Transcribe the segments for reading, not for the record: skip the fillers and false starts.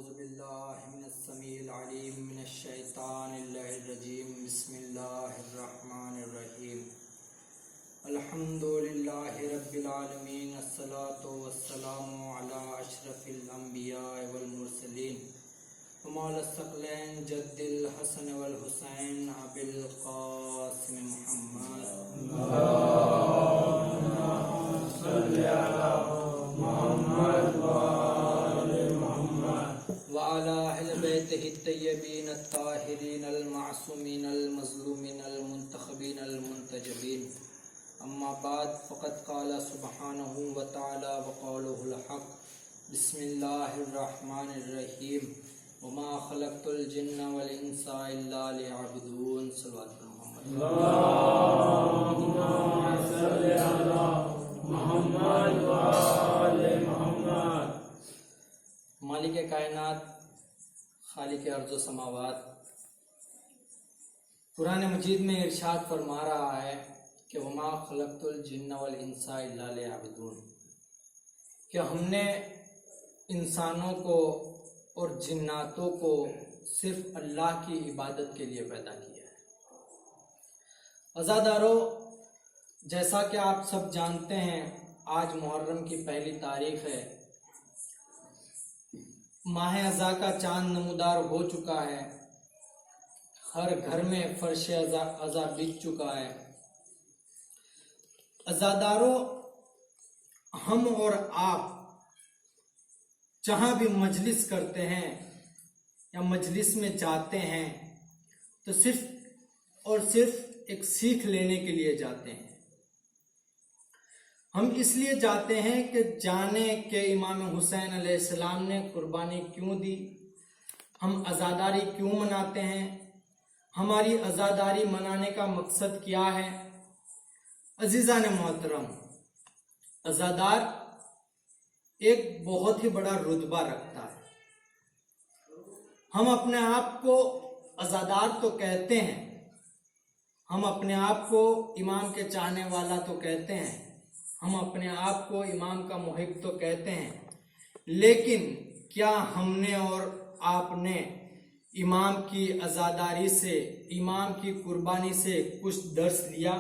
أعوذ بالله من السميع العليم من الشيطان الرجيم بسم الله الرحمن الرحيم الحمد لله رب العالمين الصلاة والسلام على أشرف الأنبياء والمرسلين ومولى الثقلين جد الحسن والحسين أبي القاسم محمد اللهم صل على محمد وعلى أهل بيته الطيبين الطاهرين المعصومين المظلومين المنتخبين المنتجبين أما بعد فقد قال سبحانه وتعالى وقوله الحق بسم الله الرحمن الرحيم وما خلقت الجن والإنس إلا ليعبدون صلوات محمد اللهم صل على محمد وآل محمد۔ مالک کائنات، خالق ارض و سماوات قرآن مجید میں ارشاد فرما رہا ہے کہ وما خلقت الجن والانس الا لیعبدون، کہ ہم نے انسانوں کو اور جناتوں کو صرف اللہ کی عبادت کے لیے پیدا کیا ہے۔ عزادارو، جیسا کہ آپ سب جانتے ہیں آج محرم کی پہلی تاریخ ہے، ماہ اذا کا چاند نمودار ہو چکا ہے، ہر گھر میں فرش اذا بچ چکا ہے۔ عزادارو، ہم اور آپ جہاں بھی مجلس کرتے ہیں یا مجلس میں جاتے ہیں تو صرف اور صرف ایک سیکھ لینے کے لیے جاتے ہیں۔ ہم اس لیے جاتے ہیں کہ جانیں کہ امام حسین علیہ السلام نے قربانی کیوں دی، ہم عزاداری کیوں مناتے ہیں، ہماری عزاداری منانے کا مقصد کیا ہے۔ عزیزان محترم، عزادار ایک بہت ہی بڑا رتبہ رکھتا ہے۔ ہم اپنے آپ کو عزادار تو کہتے ہیں، ہم اپنے آپ کو امام کے چاہنے والا تو کہتے ہیں، ہم اپنے آپ کو امام کا محب تو کہتے ہیں، لیکن کیا ہم نے اور آپ نے امام کی عزاداری سے، امام کی قربانی سے کچھ درس لیا،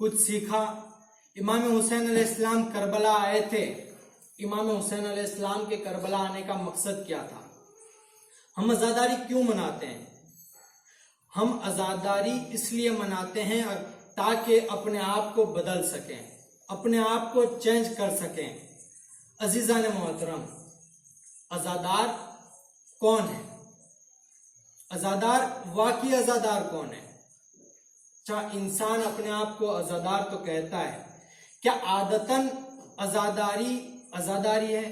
کچھ سیکھا؟ امام حسین علیہ السلام کربلا آئے تھے، امام حسین علیہ السلام کے کربلا آنے کا مقصد کیا تھا؟ ہم عزاداری کیوں مناتے ہیں؟ ہم عزاداری اس لیے مناتے ہیں تاکہ اپنے آپ کو بدل سکیں، اپنے آپ کو چینج کر سکیں۔ عزیزان محترم، عزادار کون ہے؟ عزادار، واقعی عزادار کون ہے؟ انسان اپنے آپ کو عزادار تو کہتا ہے، کیا عادتاً عزاداری ہے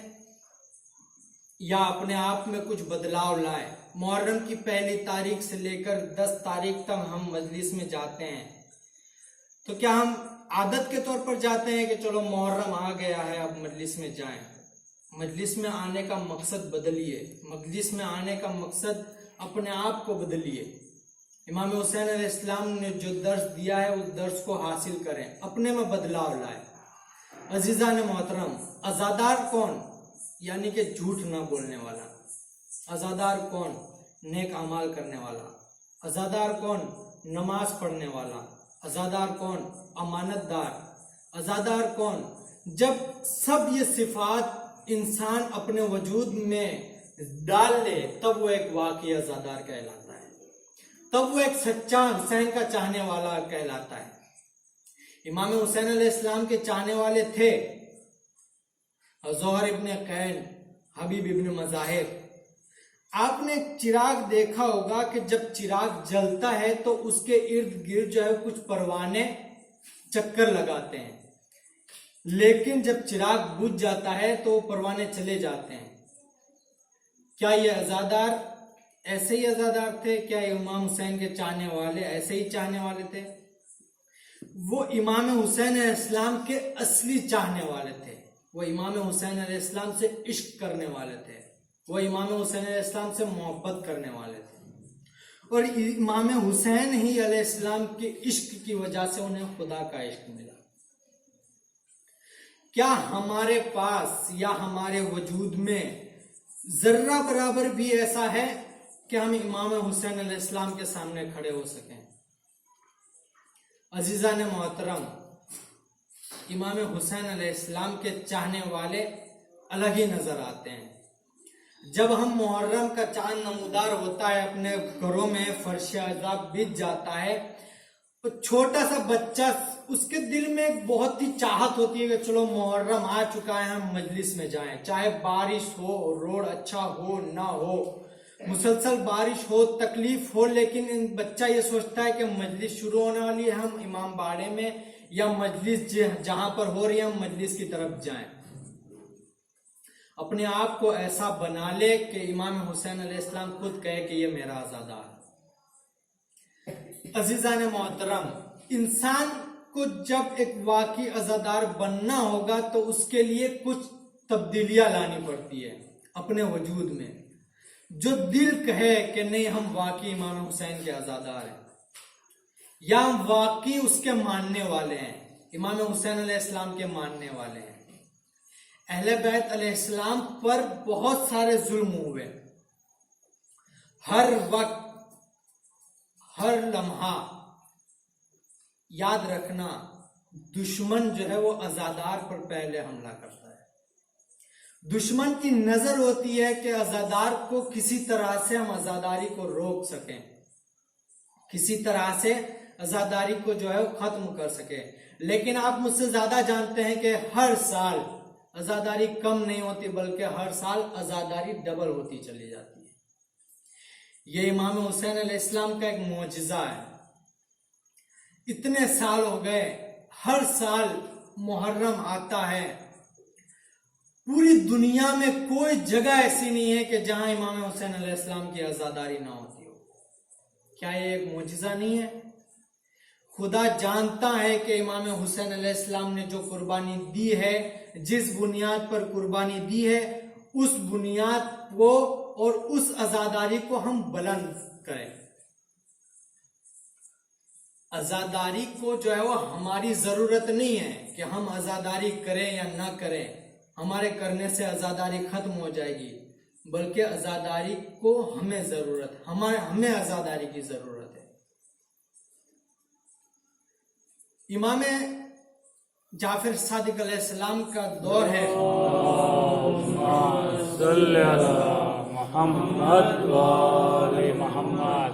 یا اپنے آپ میں کچھ بدلاؤ لائے؟ محرم کی پہلی تاریخ سے لے کر 10 تاریخ تک ہم مجلس میں جاتے ہیں، تو کیا ہم عادت کے طور پر جاتے ہیں کہ چلو محرم آ گیا ہے اب مجلس میں جائیں؟ مجلس میں آنے کا مقصد بدلیے، مجلس میں آنے کا مقصد اپنے آپ کو بدلیے۔ امام حسین علیہ السلام نے جو درس دیا ہے اس درس کو حاصل کریں، اپنے میں بدلاؤ لائیں۔ عزیزان محترم، عزادار کون؟ یعنی کہ جھوٹ نہ بولنے والا۔ عزادار کون؟ نیک اعمال کرنے والا۔ عزادار کون؟ نماز پڑھنے والا۔ عزادار کون؟ امانت دار۔ عزادار کون؟ جب سب یہ صفات انسان اپنے وجود میں ڈال لے تب وہ ایک واقعی عزادار کہلاتا ہے، تب وہ ایک سچا حسین کا چاہنے والا کہلاتا ہے۔ امام حسین علیہ السلام کے چاہنے والے تھے زہر ابن قین، حبیب ابن مظاہر۔ آپ نے چراغ دیکھا ہوگا کہ جب چراغ جلتا ہے تو اس کے ارد گرد جو ہے کچھ پروانے چکر لگاتے ہیں، لیکن جب چراغ بجھ جاتا ہے تو وہ پروانے چلے جاتے ہیں۔ کیا یہ عزادار ایسے ہی عزادار تھے؟ کیا امام حسین کے چاہنے والے ایسے ہی چاہنے والے تھے؟ وہ امام حسین علیہ السلام کے اصلی چاہنے والے تھے، وہ امام حسین علیہ السلام سے عشق کرنے والے تھے، وہ امام حسین علیہ السلام سے محبت کرنے والے تھے، اور امام حسین ہی علیہ السلام کے عشق کی وجہ سے انہیں خدا کا عشق ملا۔ کیا ہمارے پاس یا ہمارے وجود میں ذرہ برابر بھی ایسا ہے کہ ہم امام حسین علیہ السلام کے سامنے کھڑے ہو سکیں۔ عزیزان محترم، امام حسین علیہ السلام کے چاہنے والے الگ ہی نظر آتے ہیں۔ جب ہم محرم کا چاند نمودار ہوتا ہے، اپنے گھروں میں فرش عذاب بچ جاتا ہے، تو چھوٹا سا بچہ، اس کے دل میں ایک بہت ہی چاہت ہوتی ہے کہ چلو محرم آ چکا ہے، ہم مجلس میں جائیں، چاہے بارش ہو، روڈ اچھا ہو نہ ہو، مسلسل بارش ہو، تکلیف ہو، لیکن بچہ یہ سوچتا ہے کہ مجلس شروع ہونے والی ہے، ہم امام باڑے میں یا مجلس جہاں پر ہو رہی ہے ہم مجلس کی طرف جائیں۔ اپنے آپ کو ایسا بنا لے کہ امام حسین علیہ السلام خود کہے کہ یہ میرا عزادار ہے۔ عزیزان محترم، انسان کو جب ایک واقعی عزادار بننا ہوگا تو اس کے لیے کچھ تبدیلیاں لانی پڑتی ہے اپنے وجود میں، جو دل کہے کہ نہیں ہم واقعی امام حسین کے عزادار ہیں، یا ہم واقعی اس کے ماننے والے ہیں، امام حسین علیہ السلام کے ماننے والے ہیں۔ اہل بیت علیہ السلام پر بہت سارے ظلم ہوئے، ہر وقت ہر لمحہ یاد رکھنا، دشمن جو ہے وہ عزادار پر پہلے حملہ کرتا ہے۔ دشمن کی نظر ہوتی ہے کہ عزادار کو کسی طرح سے ہم عزاداری کو روک سکیں، کسی طرح سے عزاداری کو جو ہے وہ ختم کر سکیں، لیکن آپ مجھ سے زیادہ جانتے ہیں کہ ہر سال عزاداری کم نہیں ہوتی، بلکہ ہر سال عزاداری ڈبل ہوتی چلی جاتی ہے۔ یہ امام حسین علیہ السلام کا ایک معجزہ ہے۔ اتنے سال ہو گئے، ہر سال محرم آتا ہے، پوری دنیا میں کوئی جگہ ایسی نہیں ہے کہ جہاں امام حسین علیہ السلام کی عزاداری نہ ہوتی ہو۔ کیا یہ ایک معجزہ نہیں ہے؟ خدا جانتا ہے کہ امام حسین علیہ السلام نے جو قربانی دی ہے، جس بنیاد پر قربانی دی ہے، اس بنیاد کو اور اس عزاداری کو ہم بلند کریں۔ عزاداری کو جو ہے وہ ہماری ضرورت نہیں ہے کہ ہم عزاداری کریں یا نہ کریں، ہمارے کرنے سے عزاداری ختم ہو جائے گی، بلکہ عزاداری کو ہمیں ضرورت، ہمیں عزاداری کی ضرورت ہے۔ امام جعفر صادق علیہ السلام کا دور ہے، صلی اللہ محمد وآل محمد۔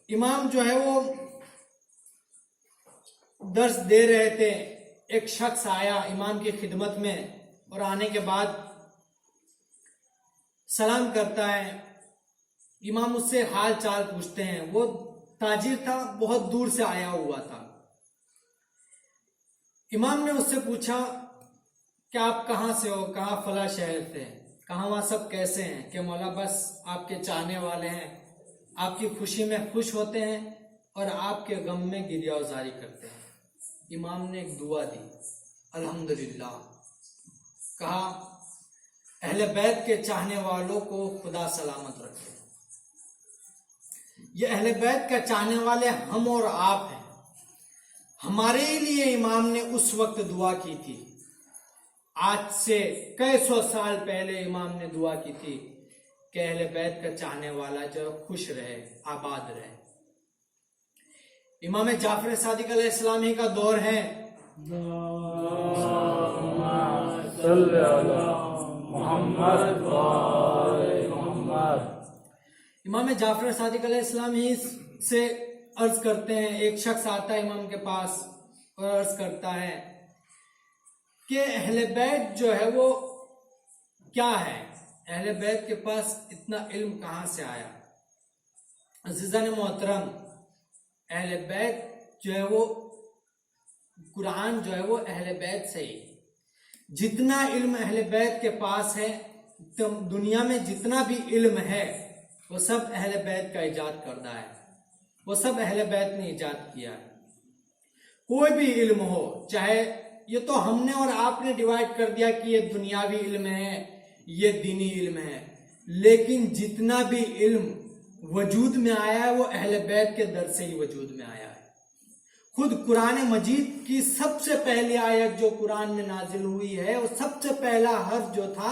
امام جو ہے وہ درس دے رہے تھے، ایک شخص آیا امام کی خدمت میں، اور آنے کے بعد سلام کرتا ہے۔ امام اس سے حال چال پوچھتے ہیں، وہ تاجر تھا، بہت دور سے آیا ہوا تھا۔ امام نے اس سے پوچھا کہ آپ کہاں سے ہو؟ کہاں؟ فلاں شہر سے۔ کہاں وہاں سب کیسے ہیں؟ کہ مولا بس آپ کے چاہنے والے ہیں، آپ کی خوشی میں خوش ہوتے ہیں اور آپ کے غم میں گریہ وزاری کرتے ہیں۔ امام نے ایک دعا دی، الحمدللہ، کہا اہل بیت کے چاہنے والوں کو خدا سلامت رکھے۔ یہ اہل بیت کا چاہنے والے ہم اور آپ ہیں۔ ہمارے لیے امام نے اس وقت دعا کی تھی، آج سے کئی سو سال پہلے امام نے دعا کی تھی کہ اہل بیت کا چاہنے والا جو خوش رہے، آباد رہے۔ امام جعفر صادق علیہ السلام ہی کا دور ہے۔ صلی اللہ محمد وآل محمد۔ امام جعفر صادق علیہ السلام ہی سے عرض کرتے ہیں، ایک شخص آتا ہے امام کے پاس اور عرض کرتا ہے کہ اہل بیت جو ہے وہ کیا ہے، اہل بیت کے پاس اتنا علم کہاں سے آیا؟ عزیزان محترم، اہل بیت جو ہے وہ قرآن جو ہے وہ اہل بیت سے ہی، جتنا علم اہل بیت کے پاس ہے، دنیا میں جتنا بھی علم ہے وہ سب اہل بیت کا ایجاد کردہ ہے، وہ سب اہل بیت نے ایجاد کیا ہے۔ کوئی بھی علم ہو، چاہے یہ تو ہم نے اور آپ نے ڈیوائیڈ کر دیا کہ یہ دنیاوی علم ہے، یہ دینی علم ہے، لیکن جتنا بھی علم وجود میں آیا ہے وہ اہل بیت کے در سے ہی وجود میں آیا ہے۔ خود قرآن مجید کی سب سے پہلی آیت جو قرآن میں نازل ہوئی ہے، اور سب سے پہلا حرف جو تھا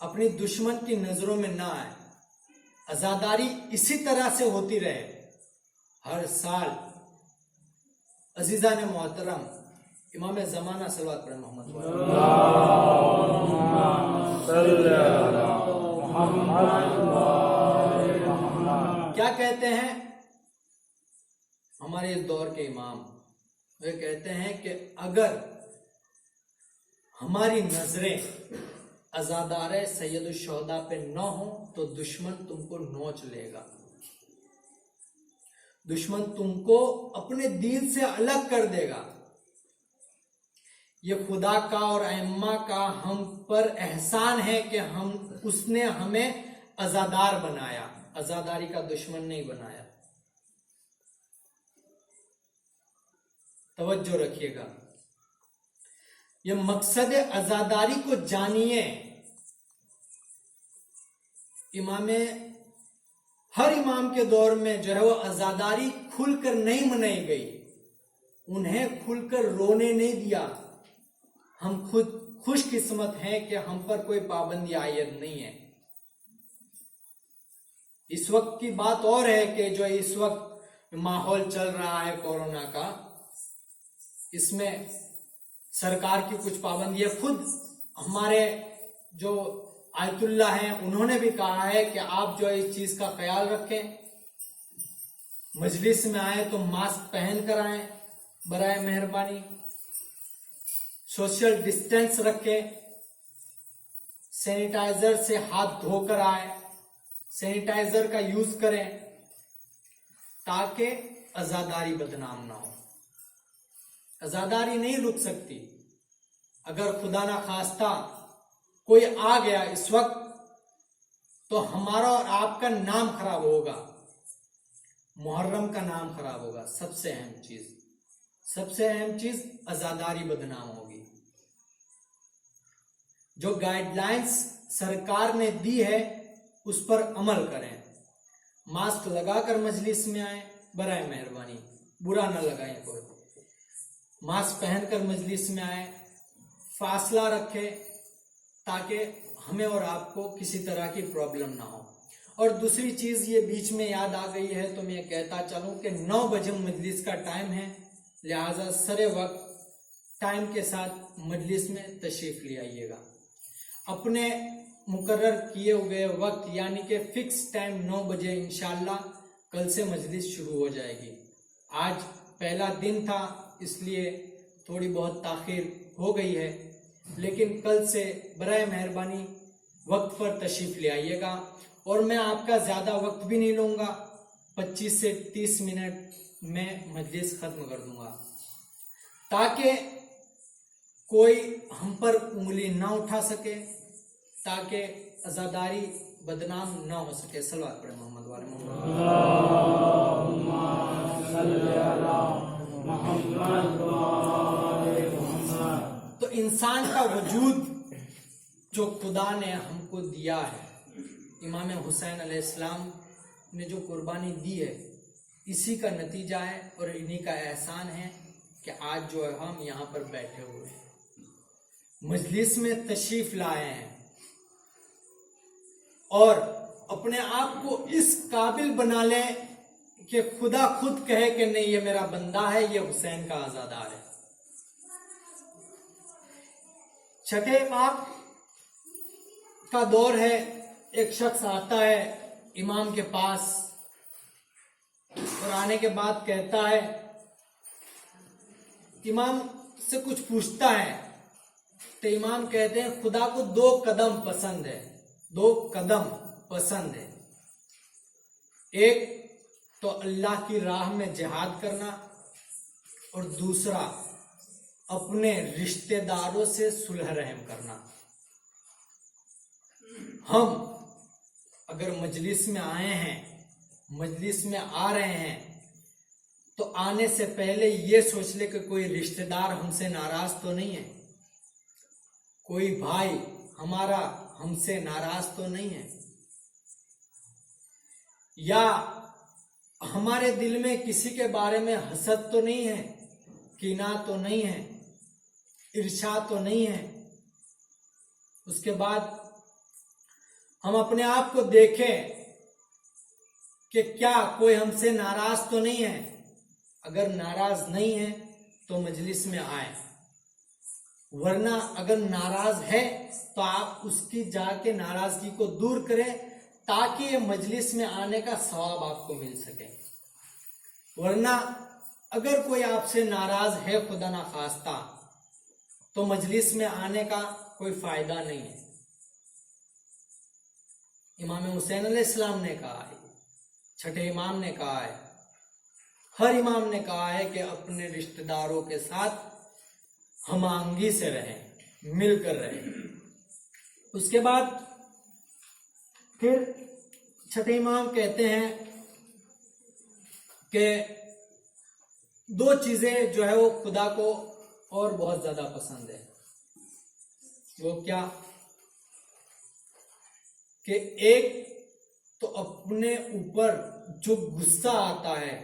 اپنی دشمن کی نظروں میں نہ آئے. عزاداری اسی طرح سے ہوتی رہے. ہر سال عزیزان محترم امام زمانہ صلوات پڑھیں محمد صلی اللہ محمد. کیا کہتے ہیں ہمارے اس دور کے امام؟ وہ کہتے ہیں کہ اگر ہماری نظریں عزادار سید الشہداء پہ نہ ہوں تو دشمن تم کو نوچ لے گا. دشمن تم کو اپنے دین سے الگ کر دے گا. یہ خدا کا اور ائمہ کا ہم پر احسان ہے کہ اس نے ہمیں عزادار بنایا، عزاداری کا دشمن نہیں بنایا. توجہ رکھیے گا. یہ مقصد عزاداری کو جانیے. ہر امام کے دور میں جو ہے وہ عزاداری کھل کر نہیں منائی گئی. انہیں کھل کر رونے نہیں دیا. ہم خود خوش قسمت ہیں کہ ہم پر کوئی پابندی عائد نہیں ہے. اس وقت کی بات اور ہے کہ جو اس وقت ماحول چل رہا ہے کورونا کا، اس میں سرکار کی کچھ پابندی ہے. خود ہمارے جو آیت اللہ ہیں انہوں نے بھی کہا ہے کہ آپ جو اس چیز کا خیال رکھیں. مجلس میں آئیں تو ماسک پہن کر آئیں برائے مہربانی. سوشل ڈسٹینس رکھیں. سینیٹائزر سے ہاتھ دھو کر آئیں. سینیٹائزر کا یوز کریں تاکہ عزاداری بدنام نہ ہو. عزاداری نہیں رک سکتی. اگر خدا نہ خواستہ کوئی آ گیا اس وقت تو ہمارا اور آپ کا نام خراب ہوگا، محرم کا نام خراب ہوگا. سب سے اہم چیز عزاداری بدنام ہوگی. جو گائیڈ لائنز سرکار نے دی ہے اس پر عمل کریں. ماسک لگا کر مجلس میں آئیں برائے مہربانی، برا نہ لگائیں کوئی. ماسک پہن کر مجلس میں آئیں. فاصلہ رکھیں تاکہ ہمیں اور آپ کو کسی طرح کی پرابلم نہ ہو. اور دوسری چیز یہ بیچ میں یاد آ گئی ہے تو میں کہتا چلوں کہ 9 بجے مجلس کا ٹائم ہے، لہذا سر وقت ٹائم کے ساتھ مجلس میں تشریف لے آئیے گا. اپنے مقرر کیے ہوئے وقت یعنی کہ فکس ٹائم 9 بجے انشاءاللہ کل سے مجلس شروع ہو جائے گی. آج پہلا دن تھا اس لیے تھوڑی بہت تاخیر ہو گئی ہے، لیکن کل سے برائے مہربانی وقت پر تشریف لے آئیے گا. اور میں آپ کا زیادہ وقت بھی نہیں لوں گا، 25 سے 30 منٹ میں مجلس ختم کر دوں گا تاکہ کوئی ہم پر انگلی نہ اٹھا سکے، تاکہ عزاداری بدنام نہ ہو سکے. صلوات پڑھیں محمد والے محمد. تو انسان کا وجود جو خدا نے ہم کو دیا ہے، امام حسین علیہ السلام نے جو قربانی دی ہے، اسی کا نتیجہ ہے اور انہی کا احسان ہے کہ آج جو ہے ہم یہاں پر بیٹھے ہوئے ہیں، مجلس میں تشریف لائے ہیں اور اپنے آپ کو اس قابل بنا لیں کہ خدا خود کہے کہ نہیں یہ میرا بندہ ہے، یہ حسین کا عزادار ہے. چھٹے امام کا دور ہے. ایک شخص آتا ہے امام کے پاس اور آنے کے بعد کہتا ہے، امام سے کچھ پوچھتا ہے تو امام کہتے ہیں خدا کو 2 قدم پسند ہے. 2 قدم پسند ہے. ایک تو اللہ کی راہ میں جہاد کرنا اور دوسرا اپنے رشتہ داروں سے صلح رحم کرنا. ہم اگر مجلس میں آئے ہیں، مجلس میں آ رہے ہیں تو آنے سے پہلے یہ سوچ لے کہ کوئی رشتہ دار ہم سے ناراض تو نہیں ہے، کوئی بھائی ہمارا ہم سے ناراض تو نہیں ہے، یا ہمارے دل میں کسی کے بارے میں حسد تو نہیں ہے، کینہ تو نہیں ہے، ارشاد تو نہیں ہے. اس کے بعد ہم اپنے آپ کو دیکھیں کہ کیا کوئی ہم سے ناراض تو نہیں ہے. اگر ناراض نہیں ہے تو مجلس میں آئے، ورنہ اگر ناراض ہے تو آپ اس کی جا کے ناراضگی کو دور کریں تاکہ یہ مجلس میں آنے کا ثواب آپ کو مل سکے. ورنہ اگر کوئی آپ سے ناراض ہے خدا نخواستہ تو مجلس میں آنے کا کوئی فائدہ نہیں ہے. امام حسین علیہ السلام نے کہا ہے، چھٹے امام نے کہا ہے، ہر امام نے کہا ہے کہ اپنے رشتہ داروں کے ساتھ ہم آہنگی سے رہیں، مل کر رہیں. اس کے بعد پھر چھٹے امام کہتے ہیں کہ دو چیزیں جو ہے وہ خدا کو اور بہت زیادہ پسند ہے. وہ کیا؟ کہ ایک تو اپنے اوپر جو غصہ آتا ہے،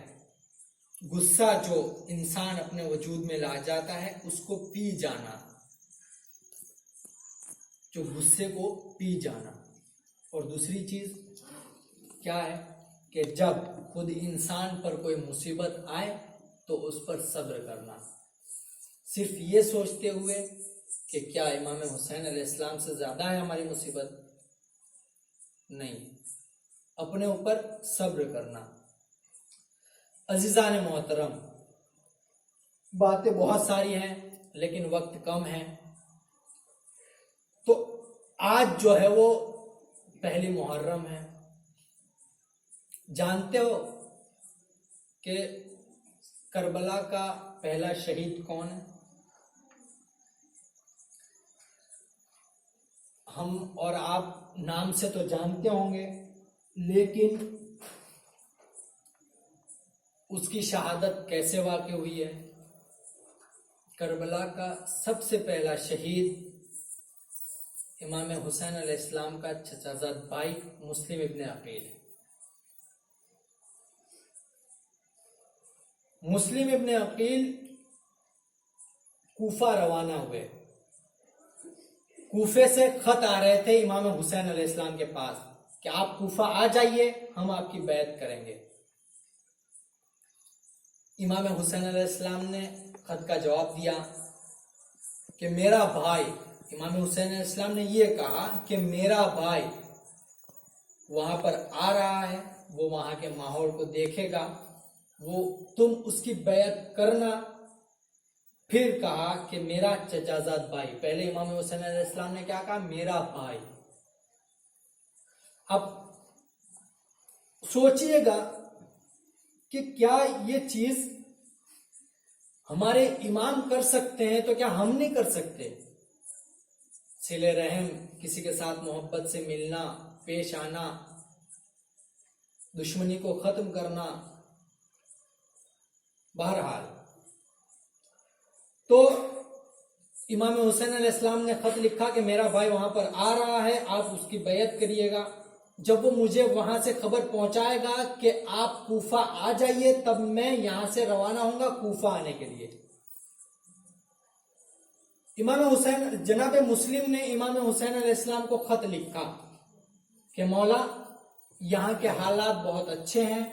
غصہ جو انسان اپنے وجود میں لا جاتا ہے اس کو پی جانا، جو غصے کو پی جانا. اور دوسری چیز کیا ہے کہ جب خود انسان پر کوئی مصیبت آئے تو اس پر صبر کرنا، صرف یہ سوچتے ہوئے کہ کیا امام حسین علیہ السلام سے زیادہ ہے ہماری مصیبت؟ نہیں، اپنے اوپر صبر کرنا. عزیزان محترم، باتیں بہت ساری ہیں لیکن وقت کم ہے. تو آج جو ہے وہ پہلی محرم ہے. جانتے ہو کہ کربلا کا پہلا شہید کون ہے؟ ہم اور آپ نام سے تو جانتے ہوں گے، لیکن اس کی شہادت کیسے واقع ہوئی ہے؟ کربلا کا سب سے پہلا شہید امام حسین علیہ السلام کا چچا زاد بھائی مسلم ابن عقیل. مسلم ابن عقیل کوفہ روانہ ہوئے. کوفے سے خط آ رہے تھے امام حسین علیہ السلام کے پاس کہ آپ کوفہ آ جائیے، ہم آپ کی بیعت کریں گے. امام حسین علیہ السلام نے خط کا جواب دیا کہ میرا بھائی، امام حسین علیہ السلام نے یہ کہا کہ میرا بھائی وہاں پر آ رہا ہے، وہ وہاں کے ماحول کو دیکھے گا، وہ تم اس کی بیعت کرنا. پھر کہا کہ میرا چچا زاد بھائی. پہلے امام حسین علیہ السلام نے کیا کہا؟ میرا بھائی. اب سوچئے گا کہ کیا یہ چیز ہمارے امام کر سکتے ہیں تو کیا ہم نہیں کر سکتے؟ صلہ رحم، کسی کے ساتھ محبت سے ملنا، پیش آنا، دشمنی کو ختم کرنا. بہرحال تو امام حسین علیہ السلام نے خط لکھا کہ میرا بھائی وہاں پر آ رہا ہے، آپ اس کی بیعت کریے گا. جب وہ مجھے وہاں سے خبر پہنچائے گا کہ آپ کوفہ آ جائیے، تب میں یہاں سے روانہ ہوں گا کوفہ آنے کے لیے. امام حسین، جناب مسلم نے امام حسین علیہ السلام کو خط لکھا کہ مولا، یہاں کے حالات بہت اچھے ہیں،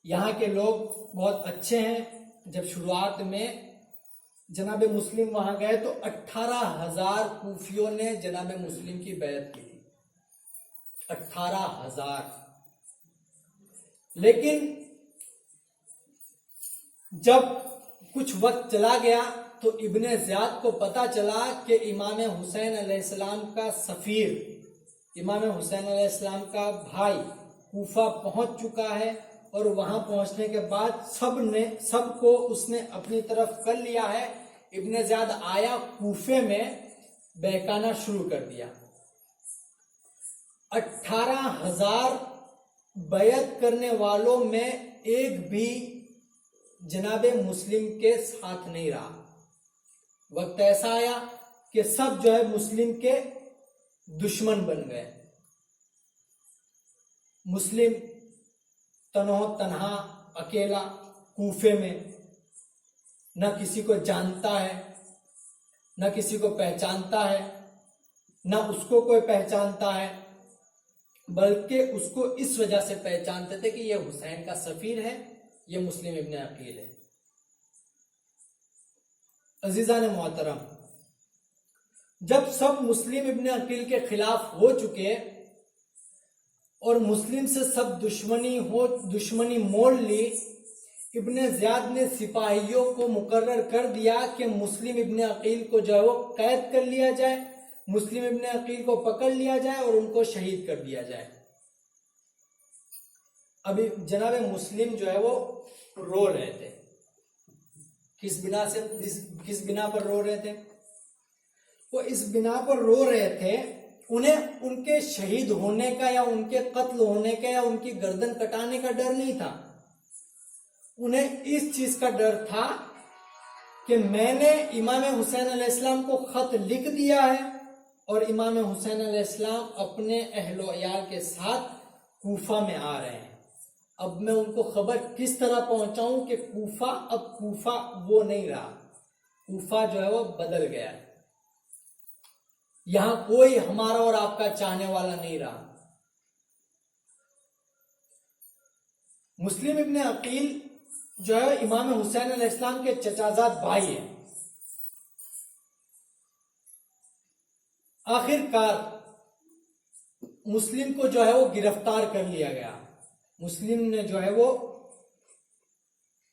یہاں کے لوگ بہت اچھے ہیں. جب شروعات میں جناب مسلم وہاں گئے تو 18,000 کوفیوں نے جناب مسلم کی بیعت کی تھی. 18,000. لیکن جب کچھ وقت چلا گیا تو ابن زیاد کو پتا چلا کہ امام حسین علیہ السلام کا سفیر، امام حسین علیہ السلام کا بھائی کوفہ پہنچ چکا ہے، اور وہاں پہنچنے کے بعد سب کو اس نے اپنی طرف کر لیا ہے. ابن زیاد آیا، کوفے میں بہکانا شروع کر دیا. 18,000 بیعت کرنے والوں میں ایک بھی جناب مسلم کے ساتھ نہیں رہا. وقت ایسا آیا کہ سب جو ہے مسلم کے دشمن بن گئے. مسلم تنہا اکیلا کوفے میں، نہ کسی کو جانتا ہے نہ کسی کو پہچانتا ہے. نہ اس کو کوئی پہچانتا ہے، بلکہ اس کو اس وجہ سے پہچانتے تھے کہ یہ حسین کا سفیر ہے، یہ مسلم ابن عقیل ہے۔ عزیزان محترم، جب سب مسلم ابن عقیل کے خلاف ہو چکے اور مسلم سے سب دشمنی مول لی، ابن زیاد نے سپاہیوں کو مقرر کر دیا کہ مسلم ابن عقیل کو جو ہے وہ قید کر لیا جائے، مسلم ابن عقیل کو پکڑ لیا جائے اور ان کو شہید کر دیا جائے۔ ابھی جناب مسلم جو ہے وہ رو رہے تھے۔ کس بنا پر رو رہے تھے؟ وہ اس بنا پر رو رہے تھے، انہیں ان کے شہید ہونے کا یا ان کے قتل ہونے کا یا ان کی گردن کٹانے کا ڈر نہیں تھا، انہیں اس چیز کا ڈر تھا کہ میں نے امام حسین علیہ السلام کو خط لکھ دیا ہے اور امام حسین علیہ السلام اپنے اہل و عیال کے ساتھ کوفہ میں آ رہے ہیں۔ اب میں ان کو خبر کس طرح پہنچاؤں کہ اب کوفہ وہ نہیں رہا، کوفہ جو ہے وہ بدل گیا ہے، یہاں کوئی ہمارا اور آپ کا چاہنے والا نہیں رہا۔ مسلم ابن عقیل جو ہے امام حسین علیہ السلام کے چچازاد بھائی ہیں۔ آخر کار مسلم کو جو ہے وہ گرفتار کر لیا گیا۔ مسلم نے جو ہے وہ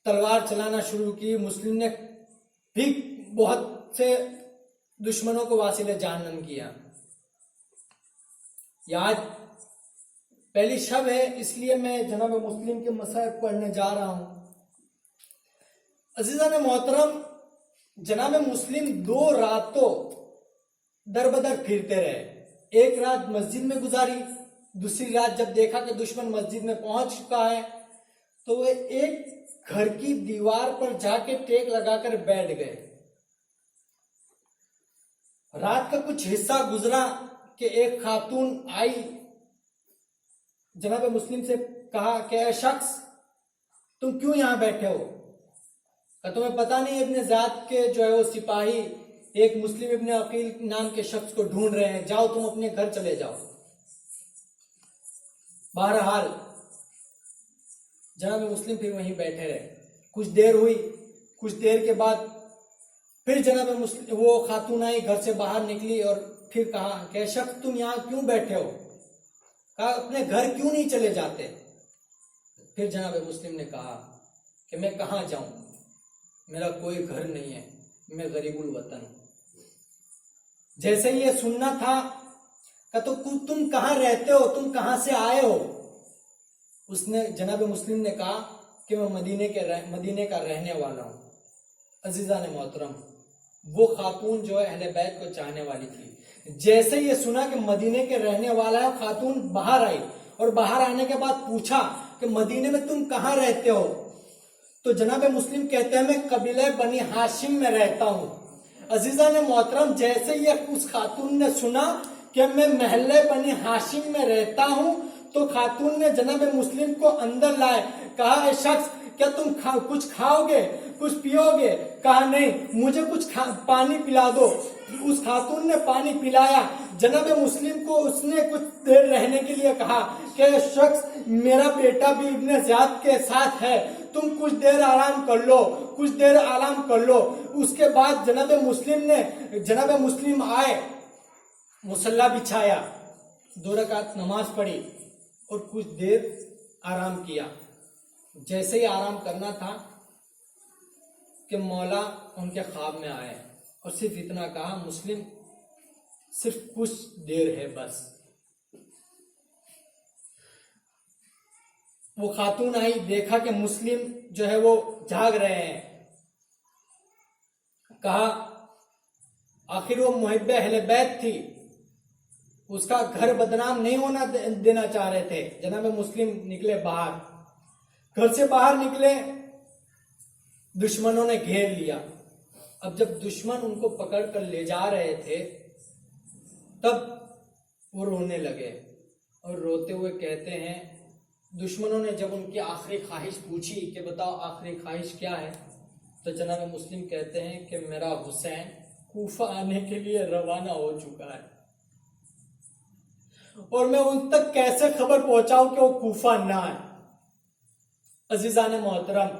تلوار چلانا شروع کی، مسلم نے بھی بہت سے دشمنوں کو واصل جہنم کیا۔ یہ آج پہلی شب ہے، اس لیے میں جناب مسلم کے مسائل پڑھنے جا رہا ہوں۔ عزیزان محترم، جناب مسلم 2 راتوں در بدر پھرتے رہے۔ ایک رات مسجد میں گزاری، دوسری رات جب دیکھا کہ دشمن مسجد میں پہنچ چکا ہے تو وہ ایک گھر کی دیوار پر جا کے ٹیک لگا کر بیٹھ گئے۔ رات کا کچھ حصہ گزرا کہ ایک خاتون آئی، جناب مسلم سے کہا کہ اے شخص تم کیوں یہاں بیٹھے ہو؟ کہ تمہیں پتا نہیں ابن زیاد کے جو ہے وہ سپاہی ایک مسلم ابن عقیل نام کے شخص کو ڈھونڈ رہے ہیں، جاؤ تم اپنے گھر چلے جاؤ۔ بہرحال جناب مسلم پھر وہیں بیٹھے رہے، کچھ دیر ہوئی، کچھ دیر کے بعد پھر جناب مسلم وہ خاتون آئی، گھر سے باہر نکلی اور پھر کہا کہ شخص تم یہاں کیوں بیٹھے ہو؟ کہا اپنے گھر کیوں نہیں چلے جاتے؟ پھر جناب مسلم نے کہا کہ میں کہاں جاؤں، میرا کوئی گھر نہیں ہے، میں غریب الوطن ہوں۔ جیسے یہ سننا تھا کہ تو تم کہاں رہتے ہو، تم کہاں سے آئے ہو؟ اس نے جناب مسلم نے کہا کہ میں مدینے کا رہنے والا ہوں۔ عزیزان محترم، وہ خاتون جو ہے اہل بیت کو چاہنے والی تھی، جیسے یہ سنا کہ مدینے کے رہنے والا ہے، خاتون باہر آئی اور باہر آنے کے بعد پوچھا کہ مدینے میں تم کہاں رہتے ہو؟ تو جناب مسلم کہتے ہیں میں قبیلہ بنی ہاشم میں رہتا ہوں۔ عزیزان محترم، جیسے یہ اس خاتون نے سنا کہ میں محلے بنی ہاشم میں رہتا ہوں تو خاتون نے جناب مسلم کو اندر لائے، کہا اے شخص کیا تم کچھ کھاؤ گے، کچھ پیو گے؟ کہا نہیں، مجھے کچھ پانی پلا دو۔ اس خاتون نے پانی پلایا، جناب مسلم کو اس نے کچھ دیر رہنے کے لیے کہا کہ اے شخص میرا بیٹا بھی ابن زیاد کے ساتھ ہے، تم کچھ دیر آرام کر لو، کچھ دیر آرام کر لو۔ اس کے بعد جناب مسلم آئے، مصلی بچھایا، 2 رکعت نماز پڑھی اور کچھ دیر آرام کیا۔ جیسے ہی آرام کرنا تھا کہ مولا ان کے خواب میں آئے اور صرف اتنا کہا مسلم صرف کچھ دیر ہے بس۔ وہ خاتون آئی، دیکھا کہ مسلم جو ہے وہ جاگ رہے ہیں، کہا آخر وہ محب اہل بیت تھی، اس کا گھر بدنام نہیں ہونا دینا چاہ رہے تھے۔ جناب مسلم نکلے باہر، گھر سے باہر نکلے، دشمنوں نے گھیر لیا۔ اب جب دشمن ان کو پکڑ کر لے جا رہے تھے تب وہ رونے لگے اور روتے ہوئے کہتے ہیں، دشمنوں نے جب ان کی آخری خواہش پوچھی کہ بتاؤ آخری خواہش کیا ہے، تو جناب مسلم کہتے ہیں کہ میرا حسین کوفہ آنے کے لیے روانہ ہو چکا ہے۔ اور میں ان تک کیسے خبر پہنچاؤں کہ وہ کوفہ نہ آئے؟ عزیزان محترم،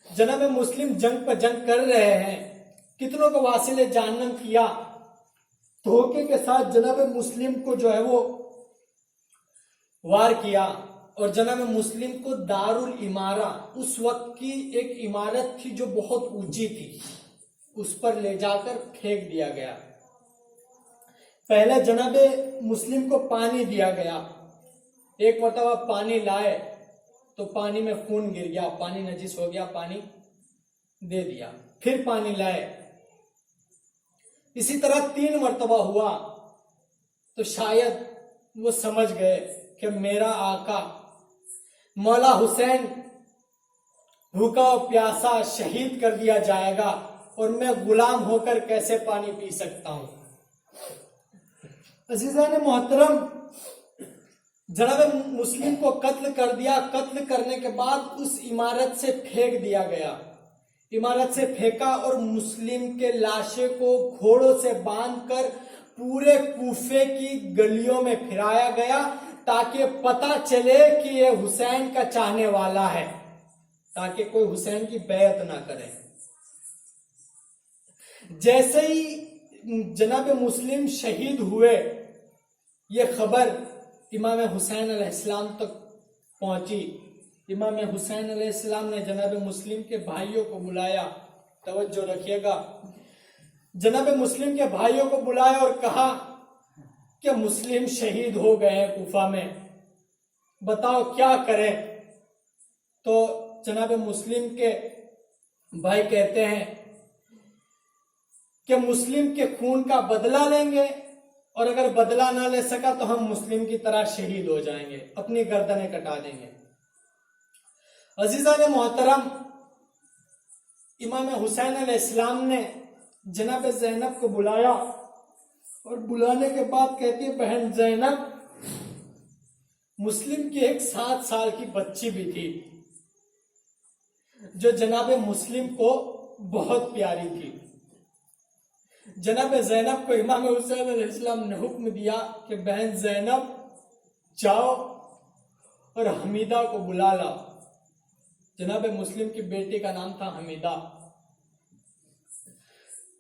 جناب مسلم جنگ پر جنگ کر رہے ہیں، کتنوں کو واصل جہنم کیا، دھوکے کے ساتھ جناب مسلم کو جو ہے وہ وار کیا، اور جناب مسلم کو دارالامارہ، اس وقت کی ایک عمارت تھی جو بہت اونچی تھی، اس پر لے جا کر پھینک دیا گیا۔ پہلے جناب مسلم کو پانی دیا گیا، ایک مرتبہ پانی لائے تو پانی میں خون گر گیا، پانی نجس ہو گیا، پانی دے دیا، پھر پانی لائے، اسی طرح 3 مرتبہ ہوا تو شاید وہ سمجھ گئے کہ میرا آقا مولا حسین بھوکا و پیاسا شہید کر دیا جائے گا، اور میں غلام ہو کر کیسے پانی پی سکتا ہوں۔ عزیزان محترم، جناب مسلم کو قتل کر دیا، قتل کرنے کے بعد اس عمارت سے پھینک دیا گیا، عمارت سے پھینکا اور مسلم کے لاشے کو گھوڑوں سے باندھ کر پورے کوفے کی گلیوں میں پھرایا گیا تاکہ پتہ چلے کہ یہ حسین کا چاہنے والا ہے، تاکہ کوئی حسین کی بیعت نہ کرے۔ جیسے ہی جناب مسلم شہید ہوئے، یہ خبر امام حسین علیہ السلام تک پہنچی۔ امام حسین علیہ السلام نے جناب مسلم کے بھائیوں کو بلایا، توجہ رکھیے گا، جناب مسلم کے بھائیوں کو بلایا اور کہا کہ مسلم شہید ہو گئے ہیں کوفہ میں، بتاؤ کیا کریں؟ تو جناب مسلم کے بھائی کہتے ہیں کہ مسلم کے خون کا بدلہ لیں گے، اور اگر بدلہ نہ لے سکا تو ہم مسلم کی طرح شہید ہو جائیں گے، اپنی گردنیں کٹا دیں گے۔ عزیزان محترم، امام حسین علیہ السلام نے جناب زینب کو بلایا، اور بلانے کے بعد کہتی ہے بہن زینب، مسلم کی ایک 7 سال کی بچی بھی تھی جو جناب مسلم کو بہت پیاری تھی۔ جناب زینب کو امام حسین علیہ السلام نے حکم دیا کہ بہن زینب جاؤ اور حمیدہ کو بلا لا۔ جناب مسلم کی بیٹی کا نام تھا حمیدہ۔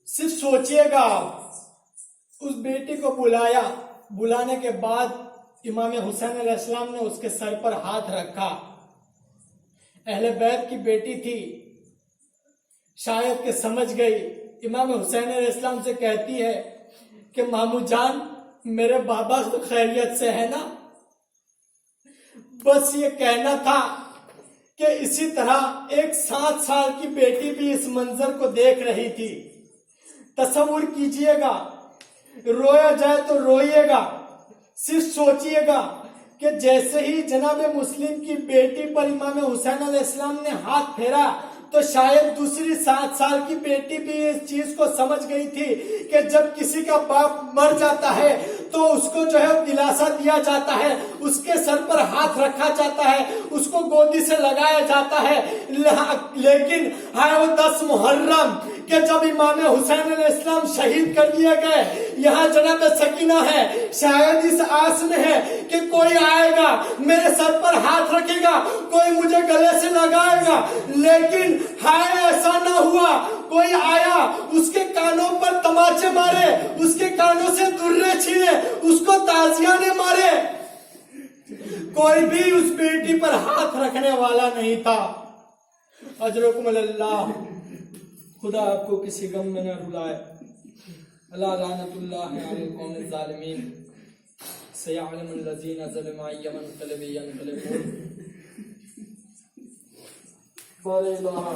صرف سوچئے گا، اس بیٹی کو بلایا، بلانے کے بعد امام حسین علیہ السلام نے اس کے سر پر ہاتھ رکھا۔ اہل بیت کی بیٹی تھی، شاید کہ سمجھ گئی، امام حسین علیہ السلام سے کہتی ہے کہ مامو جان، میرے بابا تو خیریت سے ہے نا؟ بس یہ کہنا تھا کہ اسی طرح ایک 7 سال کی بیٹی بھی اس منظر کو دیکھ رہی تھی۔ تصور کیجئے گا، رویا جائے تو روئیے گا، صرف سوچئے گا کہ جیسے ہی جناب مسلم کی بیٹی پر امام حسین علیہ السلام نے ہاتھ پھیرا تو شاید دوسری 7 سال کی بیٹی بھی اس چیز کو سمجھ گئی تھی کہ جب کسی کا باپ مر جاتا ہے تو اس کو جو ہے دلاسا دیا جاتا ہے، اس کے سر پر ہاتھ رکھا جاتا ہے، اس کو گودی سے لگایا جاتا ہے۔ لیکن ہے وہ 10 محرم کہ جب امام حسین علیہ السلام شہید کر دیے گئے، یہاں جناب سکینہ ہے، شاید اس آس میں ہے کہ کوئی آئے گا میرے سر پر ہاتھ رکھے گا، کوئی مجھے گلے سے لگائے گا، لیکن ہائے ایسا نہ ہوا۔ کوئی آیا، اس کے کانوں پر تماچے مارے، اس کے کانوں سے درے چھینے، اس کو تازیانے مارے، کوئی بھی اس بیٹی پر ہاتھ رکھنے والا نہیں تھا۔ اجرکم اللہ، خدا آپ کو کسی غم میں نہ ڈالے۔ اللہ لعنت اللہ علی القوم الظالمین، سیعلم الذین ظلموا ای منقلب ینقلبون۔ بارے الہ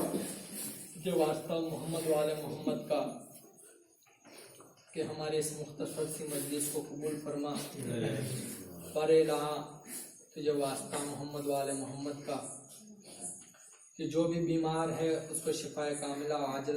جو واسطہ محمد والے محمد کا کہ ہمارے اس مختصر سی مجلس کو قبول فرما۔ بارے الہ جو واسطہ محمد والے محمد کا کہ جو بھی بیمار ہے اس کو شفائے کاملہ عاجلہ